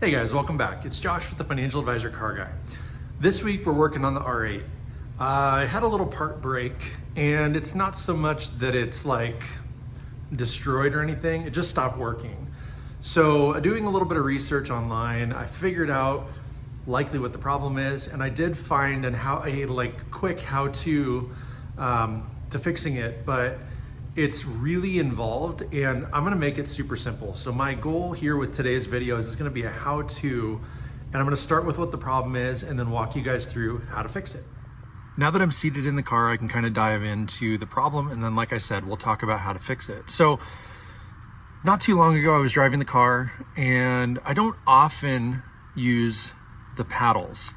Hey guys, welcome back. It's Josh with the Financial Advisor Car Guy. This week we're working on the R8. I had a little part break, and it's not so much that it's like destroyed or anything, it just stopped working. So doing a little bit of research online, I figured out likely what the problem is, and I did find a quick how-to to fixing it, but it's really involved, and I'm gonna make it super simple. So my goal here with today's video is gonna be a how-to, and I'm gonna start with what the problem is and then walk you guys through how to fix it. Now that I'm seated in the car, I can kind of dive into the problem, and then like I said, we'll talk about how to fix it. So not too long ago, I was driving the car, and I don't often use the paddles,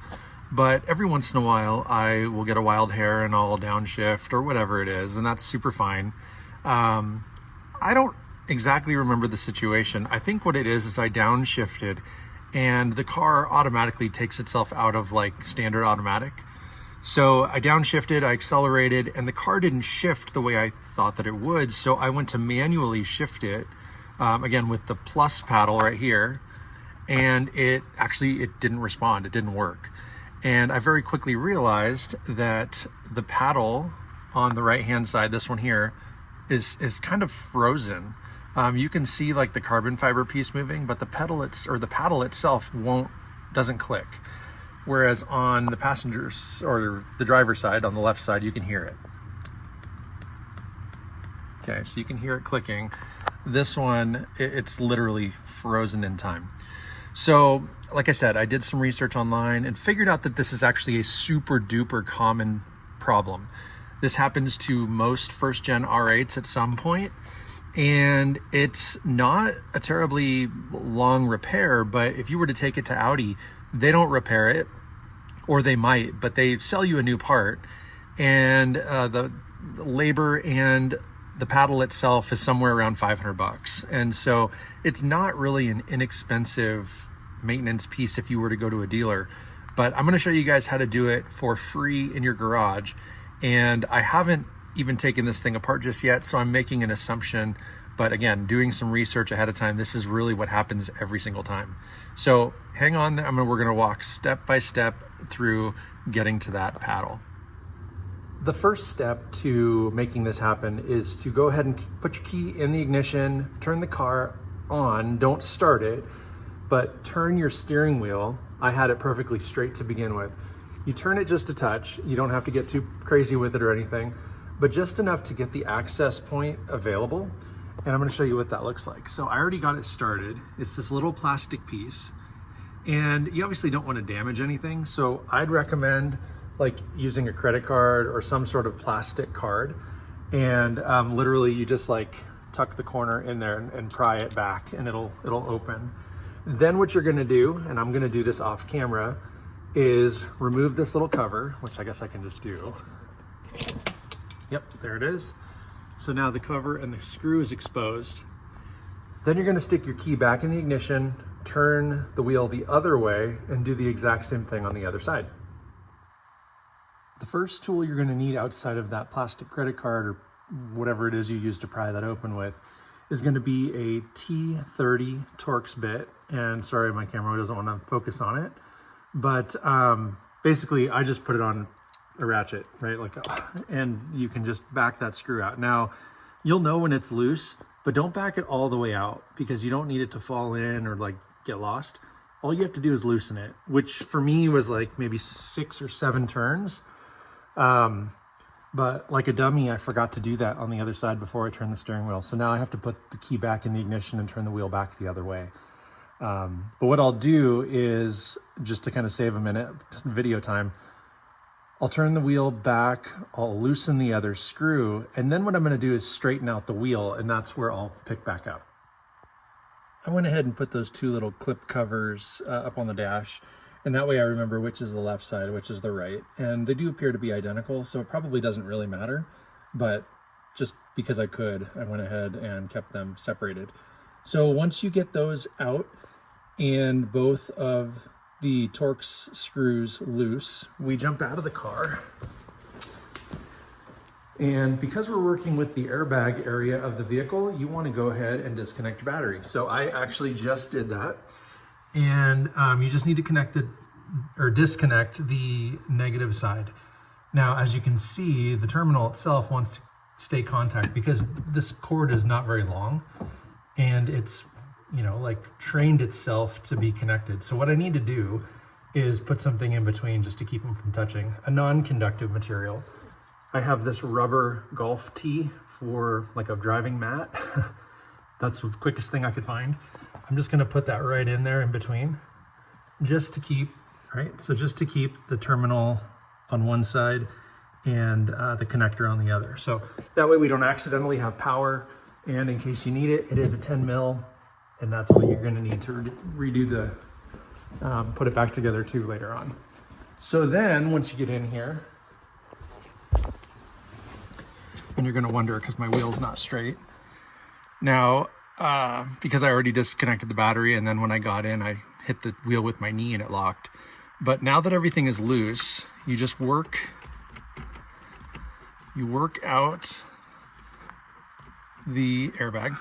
but every once in a while I will get a wild hair and I'll downshift or whatever it is, and that's super fine. I don't exactly remember the situation. I think what it is I downshifted and the car automatically takes itself out of like standard automatic. So I downshifted, I accelerated, and the car didn't shift the way I thought that it would. So I went to manually shift it, again with the plus paddle right here, and it didn't respond, it didn't work. And I very quickly realized that the paddle on the right hand side, this one here, is kind of frozen. You can see like the carbon fiber piece moving, but the paddle itself doesn't click. Whereas on the passengers or the driver's side, on the left side, you can hear it. Okay, so you can hear it clicking. This one, it's literally frozen in time. So, like I said, I did some research online and figured out that this is actually a super duper common problem. This happens to most first gen R8s at some point, and it's not a terribly long repair, but if you were to take it to Audi, they don't repair it, or they might, but they sell you a new part, and the labor and the paddle itself is somewhere around 500 bucks. And so it's not really an inexpensive maintenance piece if you were to go to a dealer, but I'm going to show you guys how to do it for free in your garage. And I haven't even taken this thing apart just yet, so I'm making an assumption. But again, doing some research ahead of time, this is really what happens every single time. So hang on, we're gonna walk step by step through getting to that paddle. The first step to making this happen is to go ahead and put your key in the ignition, turn the car on, don't start it, but turn your steering wheel. I had it perfectly straight to begin with. You turn it just a touch. You don't have to get too crazy with it or anything, but just enough to get the access point available. And I'm gonna show you what that looks like. So I already got it started. It's this little plastic piece, and you obviously don't wanna damage anything. So I'd recommend like using a credit card or some sort of plastic card. And literally you just like tuck the corner in there and pry it back, and it'll open. Then what you're gonna do, and I'm gonna do this off camera, is remove this little cover, which I guess I can just do. Yep, there it is. So now the cover and the screw is exposed. Then you're gonna stick your key back in the ignition, turn the wheel the other way, and do the exact same thing on the other side. The first tool you're gonna need outside of that plastic credit card or whatever it is you use to pry that open with is gonna be a T30 Torx bit. And sorry, my camera doesn't wanna focus on it. But basically I just put it on a ratchet, right? And you can just back that screw out. Now you'll know when it's loose, but don't back it all the way out because you don't need it to fall in or like get lost. All you have to do is loosen it, which for me was like maybe 6 or 7 turns. But like a dummy, I forgot to do that on the other side before I turned the steering wheel. So now I have to put the key back in the ignition and turn the wheel back the other way. But what I'll do is, just to kind of save a minute video time, I'll turn the wheel back, I'll loosen the other screw, and then what I'm gonna do is straighten out the wheel, and that's where I'll pick back up. I went ahead and put those 2 little clip covers up on the dash, and that way I remember which is the left side, which is the right. And they do appear to be identical, so it probably doesn't really matter, but just because I could, I went ahead and kept them separated. So once you get those out, and both of the Torx screws loose, we jump out of the car. And because we're working with the airbag area of the vehicle, you want to go ahead and disconnect your battery. So I actually just did that. and you just need to disconnect the negative side. Now, as you can see, the terminal itself wants to stay contact because this cord is not very long and it's, you know, like trained itself to be connected. So what I need to do is put something in between just to keep them from touching, a non-conductive material. I have this rubber golf tee for like a driving mat. That's the quickest thing I could find. I'm just gonna put that right in there in between, just to keep, right? So just to keep the terminal on one side and the connector on the other. So that way we don't accidentally have power, and in case you need it, it is a 10 mil, and that's what you're gonna need to redo the, put it back together too later on. So then once you get in here, and you're gonna wonder because my wheel's not straight. Now, because I already disconnected the battery, and then when I got in, I hit the wheel with my knee and it locked. But now that everything is loose, you just work out the airbag,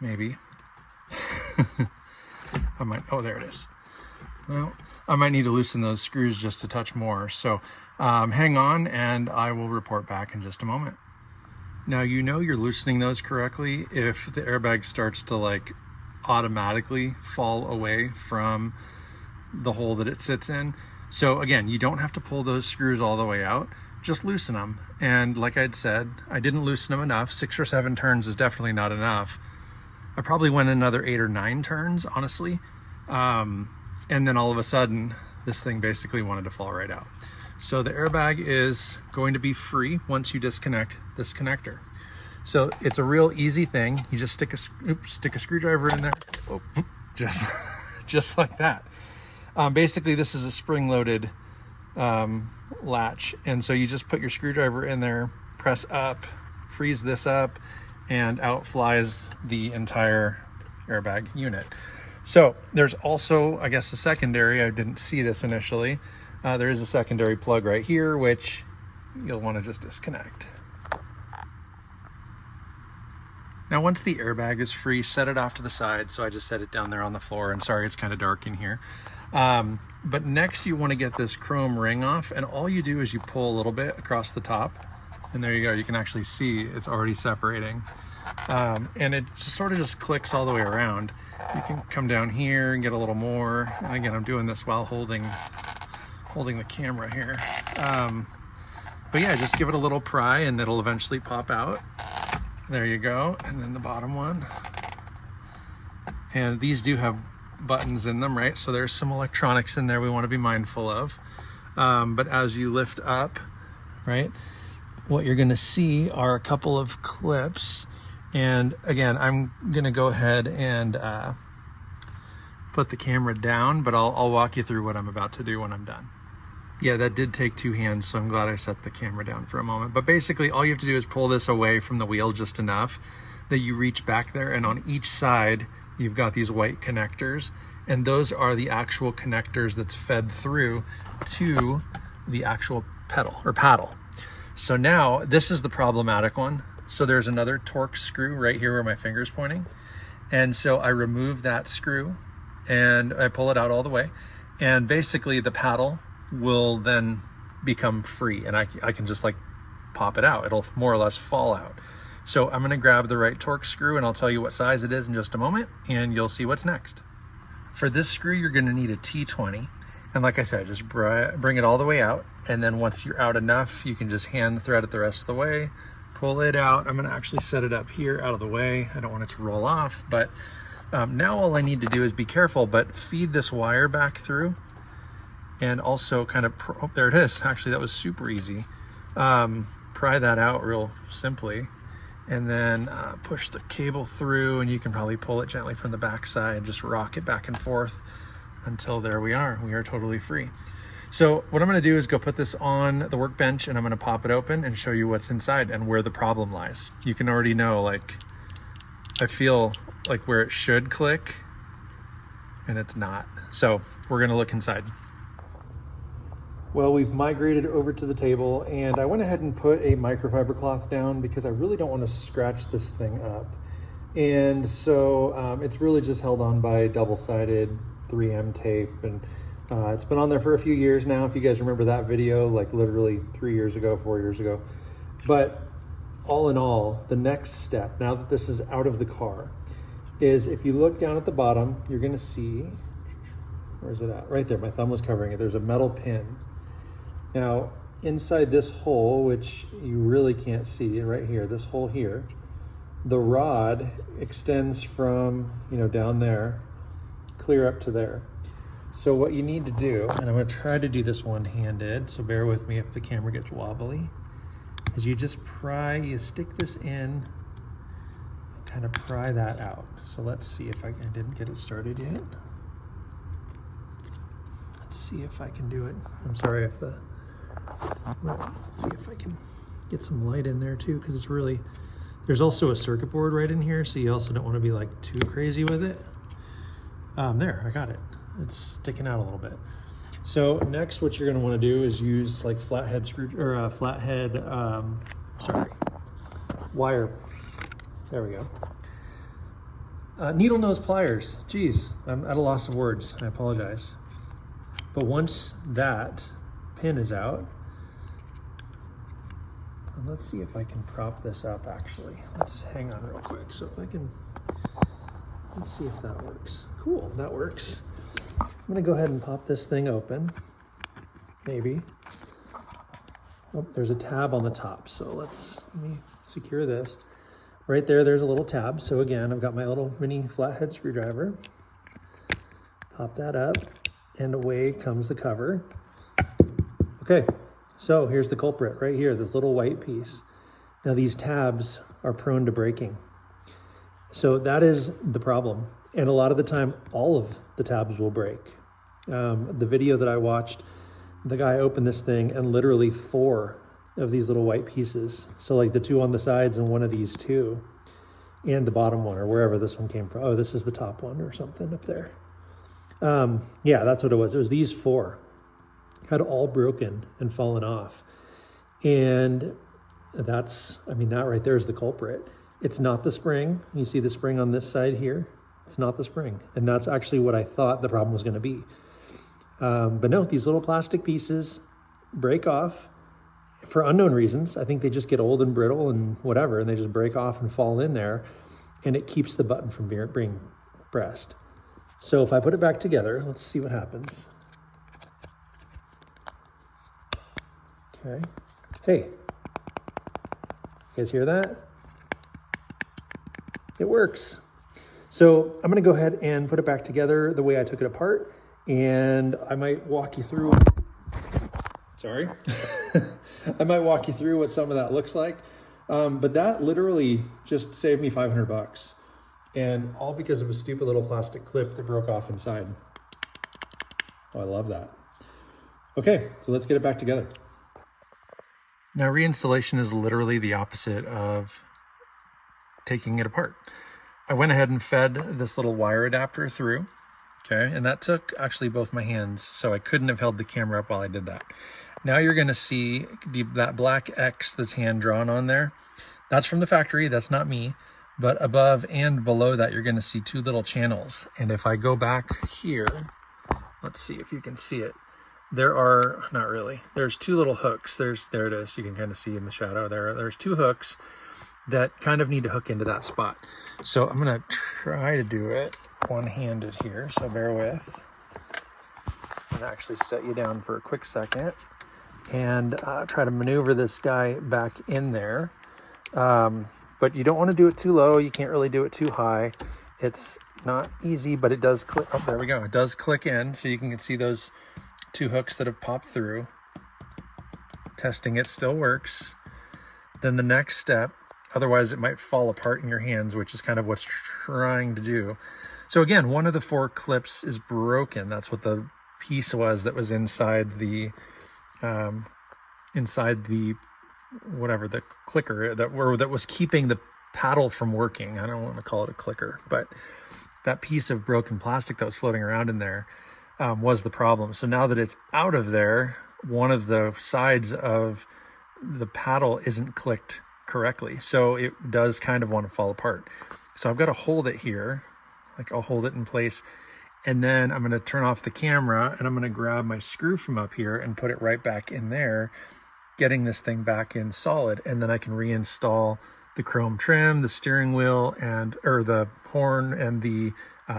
maybe. Oh, there it is. Well, I might need to loosen those screws just a touch more. So hang on and I will report back in just a moment. Now, you know you're loosening those correctly if the airbag starts to like automatically fall away from the hole that it sits in. So again, you don't have to pull those screws all the way out, just loosen them. And like I'd said, I didn't loosen them enough. 6 or 7 turns is definitely not enough. I probably went another 8 or 9 turns, honestly. And then all of a sudden, this thing basically wanted to fall right out. So the airbag is going to be free once you disconnect this connector. So it's a real easy thing. You just stick a screwdriver in there, just like that. Basically, this is a spring-loaded latch, and so you just put your screwdriver in there, press up, freeze this up, and out flies the entire airbag unit. So there's also, I guess, a secondary. I didn't see this initially. There is a secondary plug right here, which you'll want to just disconnect. Now, once the airbag is free, set it off to the side. So I just set it down there on the floor, and sorry, it's kind of dark in here. But next you want to get this chrome ring off, and all you do is you pull a little bit across the top, and there you go. You can actually see it's already separating. And it sort of just clicks all the way around. You can come down here and get a little more. And again, I'm doing this while holding the camera here. But yeah, just give it a little pry and it'll eventually pop out. There you go. And then the bottom one. And these do have buttons in them, right? So there's some electronics in there we want to be mindful of. But as you lift up, right, what you're going to see are a couple of clips. And again, I'm going to go ahead and put the camera down, but I'll walk you through what I'm about to do when I'm done. Yeah, that did take 2 hands, so I'm glad I set the camera down for a moment. But basically, all you have to do is pull this away from the wheel just enough that you reach back there, and on each side, you've got these white connectors, and those are the actual connectors that's fed through to the actual pedal or paddle. So now, this is the problematic one. So there's another torque screw right here where my finger's pointing. And so I remove that screw and I pull it out all the way. And basically the paddle will then become free, and I can just like pop it out. It'll more or less fall out. So I'm gonna grab the right torque screw and I'll tell you what size it is in just a moment, and you'll see what's next. For this screw, you're gonna need a T20. And like I said, just bring it all the way out. And then once you're out enough, you can just hand thread it the rest of the way, pull it out. I'm gonna actually set it up here out of the way. I don't want it to roll off, but now all I need to do is be careful, but feed this wire back through, and also kind of, oh, there it is. Actually, that was super easy. Pry that out real simply, and then push the cable through, and you can probably pull it gently from the back side, just rock it back and forth until there we are totally free. So what I'm gonna do is go put this on the workbench, and I'm gonna pop it open and show you what's inside and where the problem lies. You can already know, like, I feel like where it should click, and it's not. So we're gonna look inside. Well, we've migrated over to the table, and I went ahead and put a microfiber cloth down because I really don't want to scratch this thing up. And so it's really just held on by double-sided 3M tape, and it's been on there for a few years now. If you guys remember that video, like literally 3 years ago, 4 years ago. But all in all, the next step, now that this is out of the car, is if you look down at the bottom, you're gonna see, where's it at? Right there, my thumb was covering it. There's a metal pin. Now, inside this hole, which you really can't see, right here, this hole here, the rod extends from, down there, clear up to there. So what you need to do, and I'm gonna try to do this one-handed, so bear with me if the camera gets wobbly, is you just you stick this in, kind of pry that out. So let's see if I didn't get it started yet. Let's see if I can do it. I'm sorry if let's see if I can get some light in there too, because it's really, there's also a circuit board right in here, so you also don't want to be like too crazy with it. There, I got it. It's sticking out a little bit. So next, what you're going to want to do is use like flathead wire. There we go. Needle nose pliers. Geez, I'm at a loss of words. I apologize. But once that pin is out, and let's see if I can prop this up actually. Let's hang on real quick. So if I can, let's see if that works. Cool, that works. I'm gonna go ahead and pop this thing open, maybe. Oh, there's a tab on the top. So let me secure this. Right there, there's a little tab. So again, I've got my little mini flathead screwdriver. Pop that up and away comes the cover. Okay. So here's the culprit right here, this little white piece. Now these tabs are prone to breaking. So that is the problem. And a lot of the time, all of the tabs will break. The video that I watched, the guy opened this thing and literally 4 of these little white pieces. So like the 2 on the sides and one of these 2, and the bottom one or wherever this one came from. Oh, this is the top one or something up there. Yeah, that's what it was. It was these 4. Had all broken and fallen off. And that right there is the culprit. It's not the spring. You see the spring on this side here? It's not the spring. And that's actually what I thought the problem was gonna be. But no, these little plastic pieces break off for unknown reasons. I think they just get old and brittle and whatever, and they just break off and fall in there, and it keeps the button from being pressed. So if I put it back together, let's see what happens. Okay. Hey, you guys hear that? It works. So I'm gonna go ahead and put it back together the way I took it apart, and I might walk you through, sorry. I might walk you through what some of that looks like. But that literally just saved me 500 bucks, and all because of a stupid little plastic clip that broke off inside. Oh, I love that. Okay, so let's get it back together. Now, reinstallation is literally the opposite of taking it apart. I went ahead and fed this little wire adapter through, okay? And that took actually both my hands, so I couldn't have held the camera up while I did that. Now you're gonna see that black X that's hand drawn on there. That's from the factory, that's not me. But above and below that, you're gonna see 2 little channels. And if I go back here, let's see if you can see it. There are, not really, there's 2 little hooks. There it is, you can kind of see in the shadow there. There's 2 hooks that kind of need to hook into that spot. So I'm gonna try to do it one-handed here, so bear with. I'm gonna actually set you down for a quick second and try to maneuver this guy back in there. But you don't wanna do it too low, you can't really do it too high. It's not easy, but it does click, oh, there we go. It does click in, so you can see those 2 hooks that have popped through. Testing it still works. Then the next step, otherwise it might fall apart in your hands, which is kind of what's trying to do. So again, one of the 4 clips is broken. That's what the piece was that was inside the whatever, the clicker that was keeping the paddle from working. I don't want to call it a clicker, but that piece of broken plastic that was floating around in there was the problem. So now that it's out of there, one of the sides of the paddle isn't clicked correctly. So it does kind of want to fall apart. So I've got to hold it here, like I'll hold it in place, and then I'm going to turn off the camera and I'm going to grab my screw from up here and put it right back in there, getting this thing back in solid. And then I can reinstall the chrome trim, the steering wheel, or the horn and the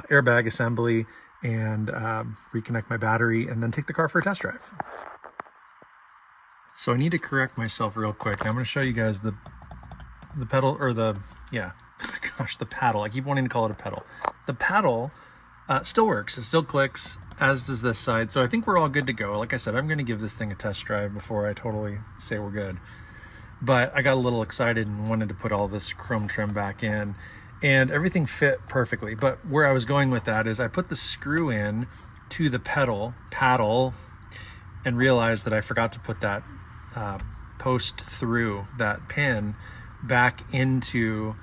airbag assembly, and reconnect my battery, and then take the car for a test drive. So I need to correct myself real quick. I'm going to show you guys the pedal, or the paddle. I keep wanting to call it a pedal. The paddle still works. It still clicks, as does this side. So I think we're all good to go. Like I said, I'm going to give this thing a test drive before I totally say we're good. But I got a little excited and wanted to put all this chrome trim back in, and everything fit perfectly. But where I was going with that is I put the screw in to the paddle and realized that I forgot to put that post through that pin back into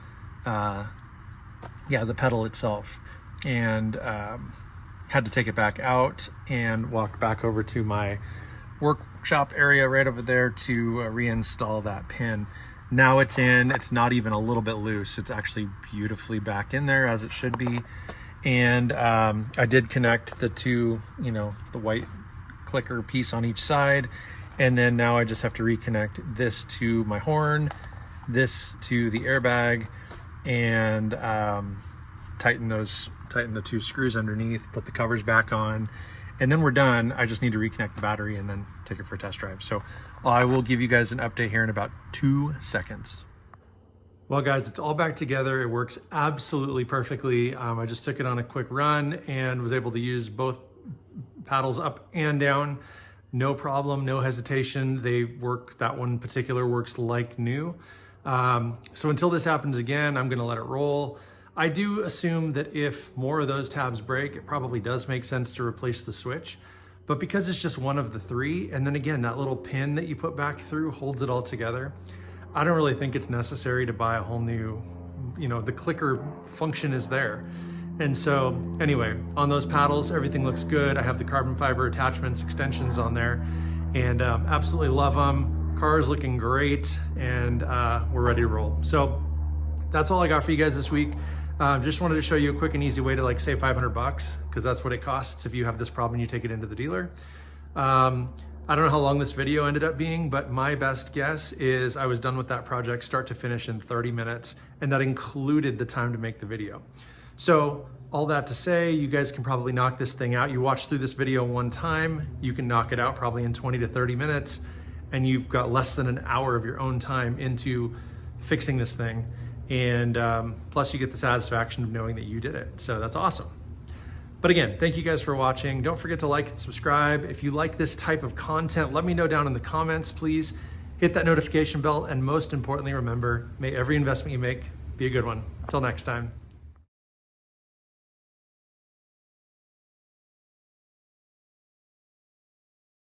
the pedal itself, and had to take it back out and walk back over to my workshop area right over there to reinstall that pin. Now it's in. It's not even a little bit loose. It's actually beautifully back in there as it should be. And I did connect the two, the white clicker piece on each side, and then now I just have to reconnect this to my horn, this to the airbag, and tighten the two screws underneath, put the covers back on, and then we're done. I just need to reconnect the battery and then take it for a test drive. So I will give you guys an update here in about 2 seconds. Well guys, it's all back together. It works absolutely perfectly. I just took it on a quick run and was able to use both paddles up and down. No problem, no hesitation. They work. That one particular works like new. So until this happens again, I'm gonna let it roll. I do assume that if more of those tabs break, it probably does make sense to replace the switch. But because it's just one of the three, and then again, that little pin that you put back through holds it all together, I don't really think it's necessary to buy a whole new, the clicker function is there. And so anyway, on those paddles, everything looks good. I have the carbon fiber attachments, extensions on there, and absolutely love them. Car is looking great, and we're ready to roll. So that's all I got for you guys this week. Just wanted to show you a quick and easy way to save $500, because that's what it costs if you have this problem and you take it into the dealer. I don't know how long this video ended up being, but my best guess is I was done with that project start to finish in 30 minutes, and that included the time to make the video. So all that to say, you guys can probably knock this thing out. You watch through this video one time, you can knock it out probably in 20 to 30 minutes, and you've got less than an hour of your own time into fixing this thing. And plus you get the satisfaction of knowing that you did it. So that's awesome. But again, thank you guys for watching. Don't forget to like and subscribe. If you like this type of content, let me know down in the comments, please. Hit that notification bell, and most importantly, remember, may every investment you make be a good one. Until next time.